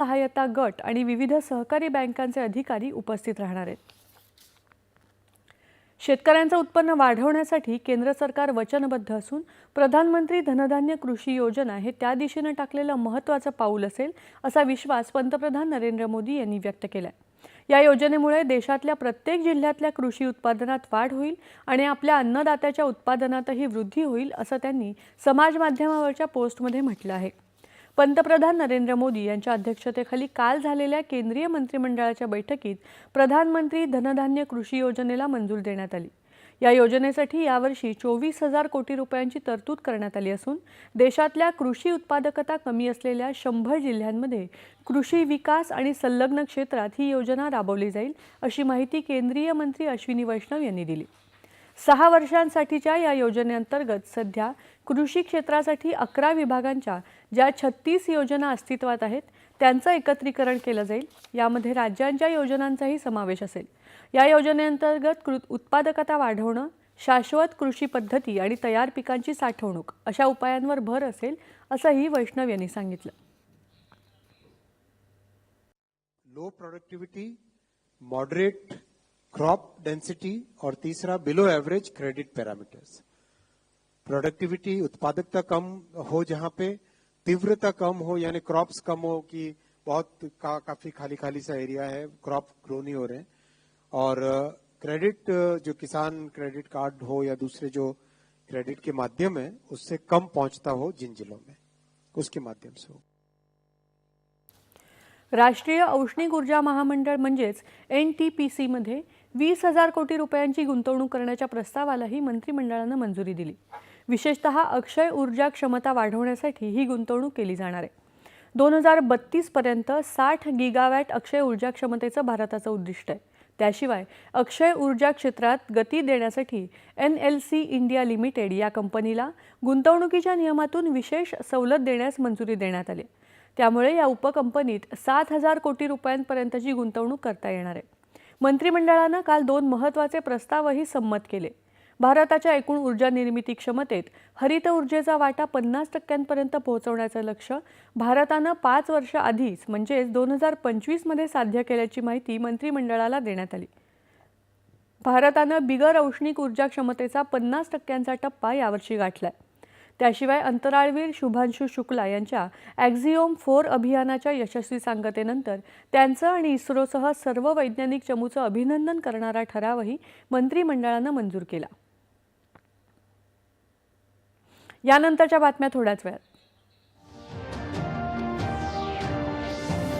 सहाय्यता गट आणि विविध सहकारी बँकांचे अधिकारी उपस्थित राहणार आहेत। शेतकऱ्यांचं उत्पन्न वाढवण्यासाठी केंद्र सरकार वचनबद्ध असून प्रधानमंत्री धनधान्य कृषी योजना हे त्या दिशेने टाकलेलं महत्त्वाचं पाऊल असेल असा विश्वास पंतप्रधान नरेंद्र मोदी यांनी व्यक्त केलाय। या योजनेमुळे देशातल्या प्रत्येक जिल्ह्यातल्या कृषी उत्पादनात वाढ होईल आणि आपल्या अन्नदात्याच्या उत्पादनातही वृद्धी होईल असं त्यांनी समाज माध्यमावरच्या पोस्टमध्ये म्हटलं आहे। पंतप्रधान नरेंद्र मोदी यांच्या अध्यक्षतेखाली काल झालेल्या केंद्रीय मंत्रिमंडळाच्या बैठकीत प्रधानमंत्री धनधान्य कृषी योजनेला मंजुरी देण्यात आली। या योजनेसाठी यावर्षी 24,000 कोटी रुपयांची तरतूद करण्यात आली असून देशातल्या कृषी उत्पादकता कमी असलेल्या 100 जिल्ह्यांमध्ये कृषी विकास आणि संलग्न क्षेत्रात ही योजना राबवली जाईल अशी माहिती केंद्रीय मंत्री अश्विनी वैष्णव यांनी दिली। 6 वर्षांसाठीच्या या योजनेअंतर्गत सध्या कृषी क्षेत्रासाठी 11 विभागांच्या ज्या 36 योजना अस्तित्वात आहेत त्यांचं एकत्रीकरण केलं जाईल। यामध्ये राज्यांच्या योजनांचाही समावेश असेल। या योजनेअंतर्गत उत्पादकता वाढवणं, शाश्वत कृषी पद्धती आणि तयार पिकांची साठवणूक अशा उपायांवर भर असेल असंही वैष्णव यांनी सांगितलं। Low productivity, moderate crop density और तीसरा below average credit parameters. Productivity उत्पादकता कम हो जहां पे, तीव्रता कम हो यानी क्रॉप्स कम हो कि बहुत काफी खाली खाली सा एरिया है, क्रॉप ग्रो नहीं हो रहे हैं, और क्रेडिट जो किसान क्रेडिट कार्ड हो या दूसरे जो क्रेडिट के माध्यम है उससे कम पहुंचता हो जिन जिलों में, उसके माध्यम से हो। राष्ट्रीय औष्णिक ऊर्जा महामंडळ म्हणजेच NTPC मध्ये 20,000 कोटी रुपयांची गुंतवणूक करण्याच्या प्रस्तावालाही मंत्रिमंडळाने मंजुरी दिली। विशेषतः अक्षय ऊर्जा क्षमता वाढवण्यासाठी ही गुंतवणूक केली जाणार आहे। 2032 पर्यंत 60 गिगावॅट अक्षय ऊर्जा क्षमतेचं भारताचं उद्दिष्ट आहे। त्याशिवाय अक्षय ऊर्जा क्षेत्रात गती देण्यासाठी NLC इंडिया लिमिटेड या कंपनीला गुंतवणुकीच्या नियमातून विशेष सवलत देण्यास मंजुरी देण्यात आली। त्यामुळे या उपकंपनीत 7,000 कोटी रुपयांपर्यंतची गुंतवणूक करता येणार आहे। मंत्रिमंडळाने काल 2 महत्त्वाचे प्रस्तावही संमत केले। भारताच्या एकूण ऊर्जा निर्मिती क्षमतेत हरित ऊर्जेचा वाटा 50% पोहोचवण्याचं लक्ष्य भारताने 5 वर्ष आधीच म्हणजे 2025 मध्ये साध्य केल्याची माहिती मंत्रिमंडळाला देण्यात आली। भारताने बिगर औष्णिक ऊर्जा क्षमतेचा 50% टप्पा यावर्षी गाठलाय। त्याशिवाय अंतराळवीर शुभांशु शुक्ला यांच्या ॲक्झिओम 4 अभियानाच्या यशस्वी सांगतेनंतर त्यांचं आणि इस्रोसह सर्व वैज्ञानिक चमूचं अभिनंदन करणारा ठरावही मंत्रिमंडळाने मंजूर केला। यानंतरच्या बातम्या थोड्याच वेळात।